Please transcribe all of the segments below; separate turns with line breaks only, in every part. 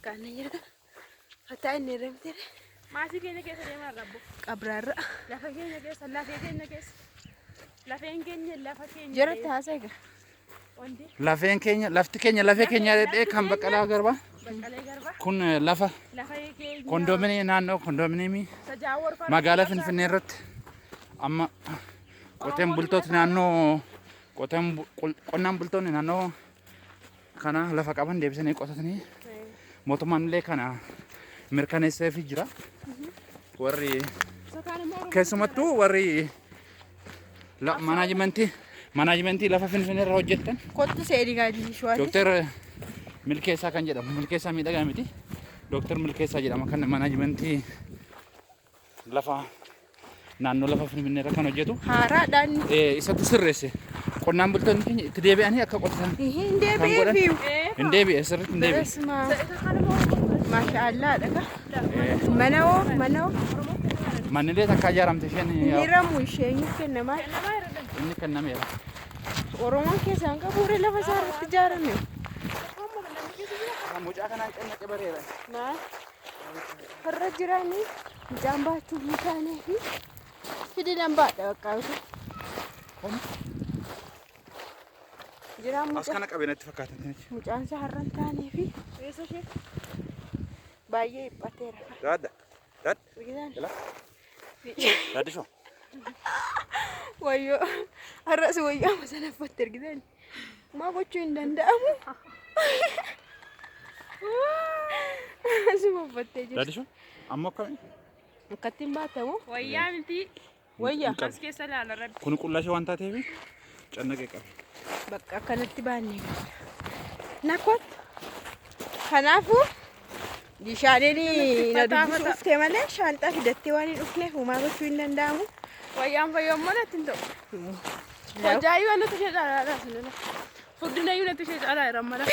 fakkaanna jira. Fataa inni remtere.
Maasii keenya keessa deemaa rabbo.
Qabraarra.
Lafa keenya keessa, lafee keenya keessa. Lafeen keenya lafa keenya.
Jara taasisa egaa.
Lafeen keenya, lafti keenya lafee keenya dhedhee kan Baqqalaa Garbaa.
Baqqalee Garbaa.
Kun lafa
Lafee keenya.
kondomini naannoo kondominiimii magaalaa Finfinnee irratti amma qoteen bultooti naannoo qonnaan bultoonni naannoo kana lafa qaban deebisanii qotatanii mootummaan illee kana mirkaneesseefii jira. Warri keessumattuu warri manaajimentii lafa Finfinnee irra hojjetan
Kottu seedii gaadishwaa.
Dooktar Milkeessaa kan jedhamu. Milkeessaa miidhagaa miti. Dooktar Milkeessaa jedhama kan manaajimentii lafa naannoo lafa Finfinnee irra kan hojjetu.
Haaraadhaan.
Isatu sirreesse. Qonnaan bultoonni keenya itti deebi'anii akka qotan.
Hin deebi'eefiyu.
Hin deebi'e sirriitti hin deebi'e.
Maashaallah dhaga. Manoo.
Mannilee takka ijaaramte isheen
Hiramu isheen kennamaa.
inni kennameera.
Oromoon keessaan qabuure lafa isaa irratti ijaarame.
Mucaa kanaan qennaqe bareera.
Maal? Har'a jiraanii mucaan baachuu hin taanee fi fidinan baadha bakka bitu. Jiraan
As kana qabee natti fakkaatan.
mucaan isaa har'a hin taanee fi baay'ee dhiphateera.
Daadda.
Biqilaan.
Daaddishoo.
Wayyoo har'as wayyaa sana uffatte ergitan maa gochuu hin danda'amu. Asuma uffattee jirti.
Daaddishoo. Amma akkamii?
Akkattiin baatamu.
Wayyaa miti.
Wayyaa.
As keessa laala rabbi.
Kun qullashee waan taateef cannaqee qabe.
Bakka akkanatti baannee nakottu. Kanaafuu bishaaniin na dubbisuuftee malee shaanxaa fidattee waan hin dhufneef maa gochuu hin danda'amu.
Wayyaan fayyammoo natti hin ta'u. Hojjaayyuu waan nuti ishee caalaadha sinuna. Furdinayyuu natti ishee caalaa rammadha.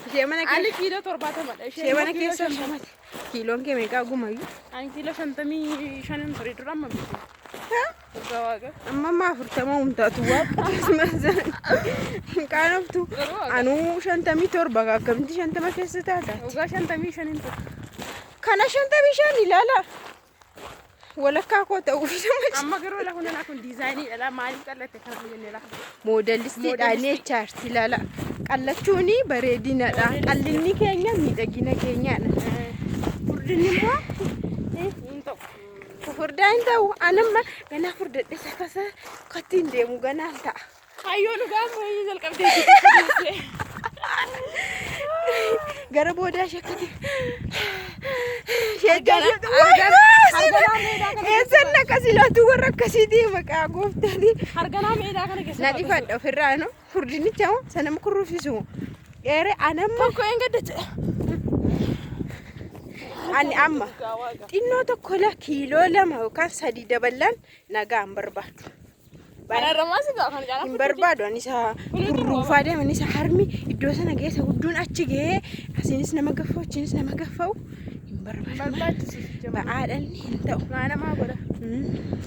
Ishee mana keessa.
Ani kiiloo 70dha.
Ishee mana keessa shamate. Kiiloon kee meeqaa gumayyuu?
Ani kiiloo 55 ture dura amma bitu.
Amma ammaa 40 humtaatu waaqa hin qaanoftu. Anuu 57 akkamitti 50 keessa taata?
Waggaa 55 ture.
Kana 55 ilaala. Walakkaa koo ta'uuf
Amma garuu lafa nana kun diizaayinii dha maaliif qallatte kana jennee lafa.
Moodelistiidhaan jechaarti ilaala. Qallachuuni bareedinadha. Qallinni keenya miidhagina keenyadha. Furdinni immoo
hin ta'u.
furdaa hin ta'u. Anamma ganaa furdadhe sakasa kattiin deemu ganaan ta'a.
Hayyoo dhugaa ammoo jalqabdee jirti.
Gara boodaa shakkati. Eessan akkasilaatu warra akkasiitii maqaa gooftaati.
Harganaa meedaa kana keessa.
Na dhifadha ofirraa no furdinicha sanama kurruufisu. Dheere anamma
Tokko hin gaddacha.
ani amma xinnoo tokko la kiiloo 2 yookaan 3 dabalaan nagaan barbaadu.
Bararramaasi gaa kan jaalatu.
Hin barbaadu anisa kurruufaa deeman isa harmi iddoo sana geessa gudduun achi gahee asiinis nama gaffa'u achiinis nama gaffa'u hin barbaadu. Ba'aadhaan hin ta'u.
Namaa godha.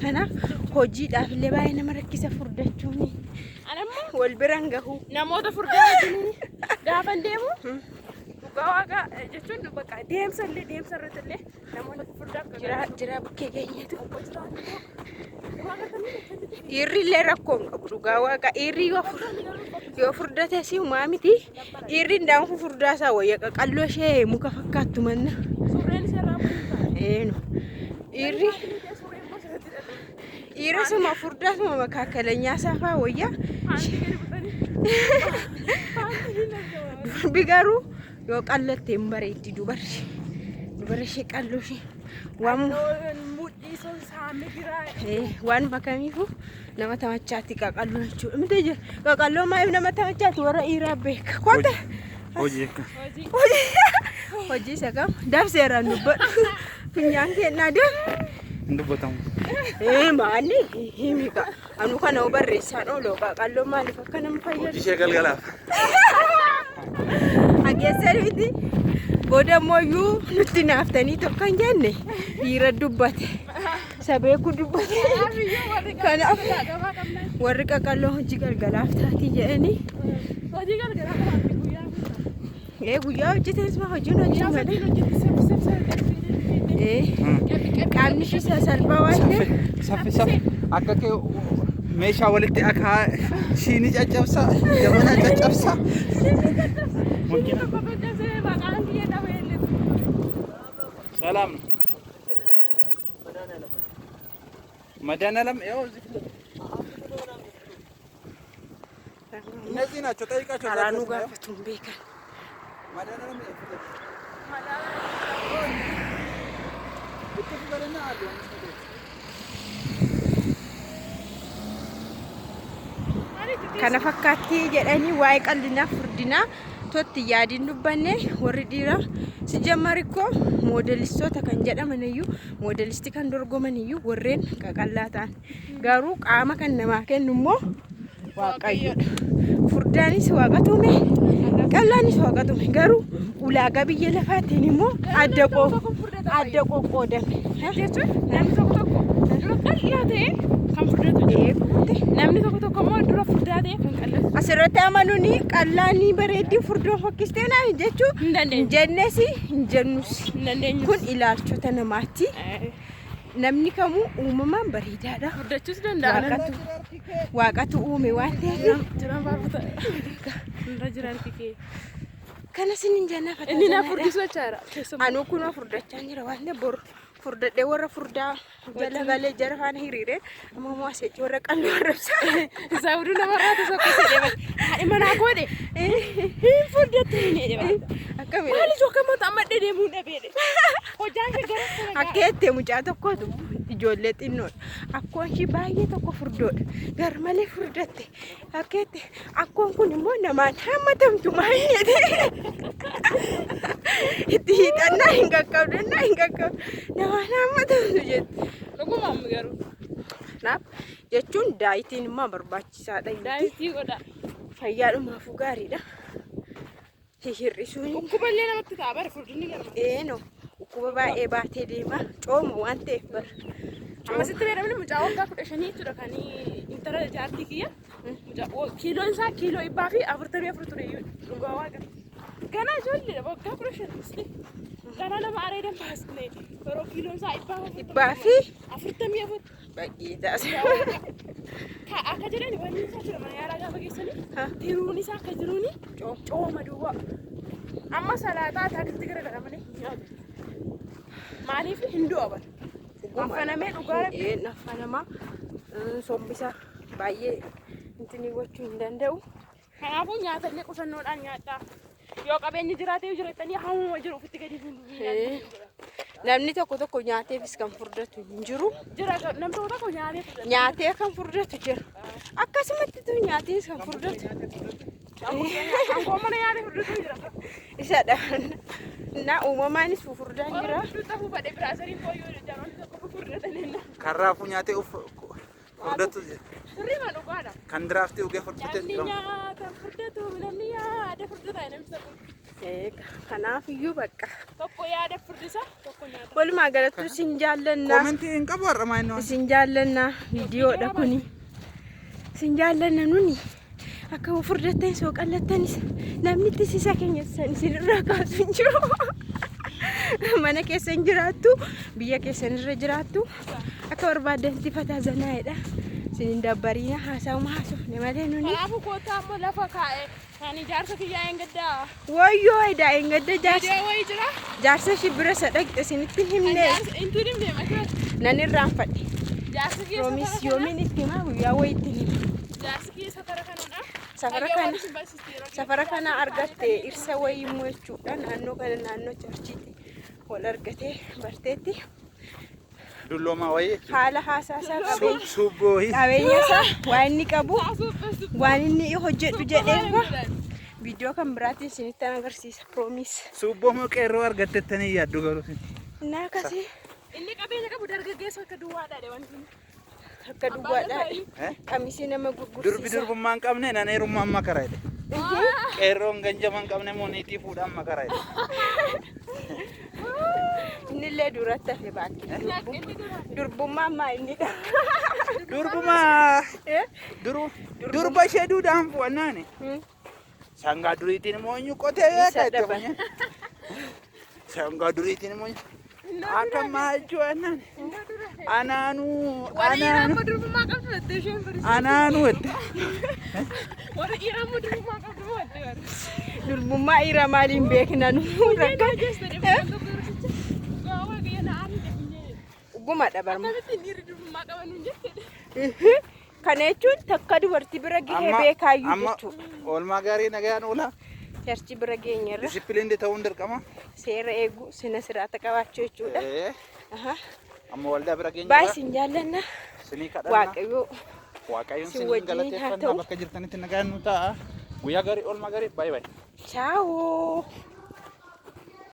Kanaaf hojiidhaaf illee baay'ee nama rakkisa furdachuun.
Anammoo
Wal biraan gahu.
namoota furdaa gaafa deemu dhugaa waaqa jechuun bakka deemsa irratti illee namoota furdaa
Jira bukkee keenyatu. Dhiirri illee rakkoo hin qabu dhugaa waaqa. Dhiirri yoo furdate si humaa miti. Dhiirri ndaanfu furdaa isaa wayya qaqalloo ishee muka fakkaattu manna.
surreen seeraa
Eenu. Dhiirri suma furdaa suma makaakaleenyaa saafaa wayya. Durbi garuu yoo qallatte hin bareeddi dubarri. Dubarri ishee qalloo ishee waan
mudhii sun saamee jira.
waan makamiifu nama tamachaatti qaqalloo jechuudha. Miti jira qaqalloo maaliif nama tamachaatti warra dhiiraa beeka. Koota
Hojii akka.
hojii isa kam dabseeraan dubbadhu finyaan kennaa deemu.
Hin dubbatamu.
Maali himika anu kana barreessaan ooloo qaqalloo maaliif akka nama fayyadu.
Ishee galgalaaf.
Hageessaan miti booda mooyyuu nutti naaftanii tokko hin jenne dhiira dubbate sabeeku dubbate. Kanaaf warri qaqalloo hojii galgalaaf taati jedhanii
Hojii galgalaa guyyaa.
guyyaa hojjetes maa hojiin hojjetu qaamni ishee sasalphaa waan ta'eef
Saffi akka kee meeshaa walitti akaa shiinii caccabsaa jabanaa caccabsaa. ሰላም ነው። መድኃኒዓለም ያው እዚህ እነዚህ ናቸው። ጠይቃቸው።
አራኑ ጋፈቱን ቤከን
መድኃኒዓለም
kana fakkaatti jedhanii waa'ee qal'inaa furdinaa totti yaadiin dubbanne warri dhiiraa si jammarikkoo moodelistoota kan jedhaman iyyuu moodelisti kan dorgoman iyyuu warreen qaqallaa ta'an garuu qaama kan namaa kennu immoo waaqayyoodha. Furdaanis waaqatu uume qallaanis waaqatu uume garuu ulaagaa biyya lafaatiin immoo adda qoqqoodame
jechuun namni tokko dura qal'aa ta'e kan furdatu namni tokko immoo dura furdaa ta'e kan qallatu.
Asirratti amanuuni qallaanii bareeddii furdoo fokkistee naa jechuun hin jenneesi hin jennus kun ilaalchota namaatti. Namni kamuu uumamaan bareedaadha.
Furdachuus danda'a.
Waaqatu uume waan ta'eef
jiran baafata irra jiran kikee.
Kana sinin janna fataa.
Inni na furdisu achaara.
Anuu kun furdachaa jira waan ta'eef bor furdadhee warra furdaa jala galee jara faana hiriiree amma immoo asii warra qal'oo arrabsaa.
Isaa hunduu nama raata tokko sedhe bal. Haadhi manaa godhe. Hin furdatte hin jedhe bal.
Akkamiin.
Maali tokko mata amma deemuu dhabeedhe. Hojjaan ishee gara sana.
Akka jettee mucaa tokkotu ijoollee xinnoodha. Akkoon ishee baay'ee tokko furdoodha. Gar malee furdatte. Akka jettee akkoon kun immoo namaan hammatamtu maayyeete. Itti hiixannaa hin qaqqabdu. Namaan hammatamtu jette.
Dhugumaan garuu.
Naaf jechuun daayitiin immoo barbaachisaadha.
Daayitii godha.
Fayyaadhumaafuu gaariidha. Hir'isuun
Ukkuballee namatti ta'a bara furdinni gama.
no ukkuba baay'ee baatee deema cooma waan ta'eef bara.
Ammasitti beekamni mucaa waggaa 15 jechuudha kan intala jaartii kiyya. Kiiloon isaa kiiloo 144 ture dhugaa waaqa. Gana ijoollee waggaa 15 gana nama areedan baasne yeroo kiiloon isaa
144 baay'ee taase.
Akka jedhani wanni isaa jira mana yaalaa gaafa geessanii tiruun isaa akka jiruuni cooma duwwaa. Amma salaataa taatitti garagaramanii nyaatu. Maaliif hin du'a bara? Affanamee dhugaa rabbi.
Affanamaa sombisa baay'ee intini gochuu hin danda'u.
Kanaafuu nyaatallee qusannoodhaan nyaadhaa. Yoo qabeenyi jiraatee jiraatanii hammuma jiru ofitti gadi hin
namni tokko nyaateefis kan furdatu hin jiru.
Jira namni tokko
Nyaatee kan furdatu jira. Akkasumatti tu nyaatees kan furdatu.
Angoo mana nyaatee furdatu jira.
Isadha. Na uumamaanis furdaan jira.
Ta'uu badee biraasariin kooyyoo jaaroonni tokko furdatanii.
Karraafuu nyaatee furdatu
Sirrii ma dhugaadha.
kan diraaftii ugee furdate
Namni nyaata furdatu namni yaada furdataa namni tokko.
Kanaaf iyyuu bakka.
Tokko yaada furdisa tokko nyaata.
Walumaa galatti isin jaallanna.
Komentii hin qabu har'a maayinoo.
Isin jaallanna viidiyoodha kuni. Isin jaallanna nuni. Akka furdattan soo qallattanis namni itti sisa keenya isinirraa kaasu hin jiru. Mana keessan jiraattu biyya keessan irra jiraattu akka barbaadan itti fataa zanaa'edha. Isin dabbariina haasa'uma haasofne malee nuni.
Kanaafuu kootaa ammoo lafa kaa'e kan ijaarsa kiyyaa hin gaddaa.
Wayyoo edaa hin gadda
Viidiyoo wayii jira.
jaarsa shibbira sadaqxe isinitti himne
Intuun hin deematu.
nan irraanfadhe.
Jaarsi kiyya
Roomis yoomiin itti himaa guyyaa wayiitti hima.
Jaarsi kiyya safara kanadha.
Safara kana argatte irsa wayii immoo jechuudha. Naannoo kana naannoo charchiiti wal argatee barteetti.
Dulloomaa wayii.
Haala haasaasaa
Subboo
qabeenya isaa waan inni qabu waan inni hojjedhu jedheefa viidiyoo kan biraatiin isinitti agarsiisa piroomis.
Subboo moo qeerroo argattettanii yaaddu garuu.
Naa akkasii
Inni qabeenya qabu dargaggeessa akka duwwaadha wanti.
akka duwwaadhaa qamisii nama gurgursiisa.
Durbi durbummaa hin qabne nan heerummaan makaraa jedhe. Qeerroon ganjama hin qabne mooniitii fuudhaan makaraa jedhe.
Innillee duratti hafe baatti. Durbummaa ammaa innidha.
Durbumaa durba ishee duudhaan fu'annaani. Sangaa duriitiin immoo eenyu qotee
Isa dhaban.
Sangaa duriitiin immoo akka maachuu anaan anaanuu
Warra durummaa qabdu jettee isheen bari.
anaanuu itti.
Warra durummaa qabdu jettee.
Durbummaa dhiiraa maaliin beekna nu rakka. Dhuguma dhabarma.
Akkamitti dhiirri durummaa qaban hin jettee.
Kana jechuun takka dubartii bira gahee beekaayyuu jechuudha.
Oolmaa gaarii nagayaan oola.
Jarchi bira geenyarra
Disipiliinii ta'uun dirqama.
seera eeguu sina siraata qabaachuu jechuudha.
Amma waldaa bira geenyarra.
Baay'ee sin jaallanna.
Sinii kadhannaa.
Waaqayyoo
Waaqayyoon
si
sin
wajjin haa
galateeffannaa
ta'u.
bakka jirtanitti nagaan nu ta'a. Guyyaa gaarii oolmaa gaarii baay'ee baay'ee.
Ciao.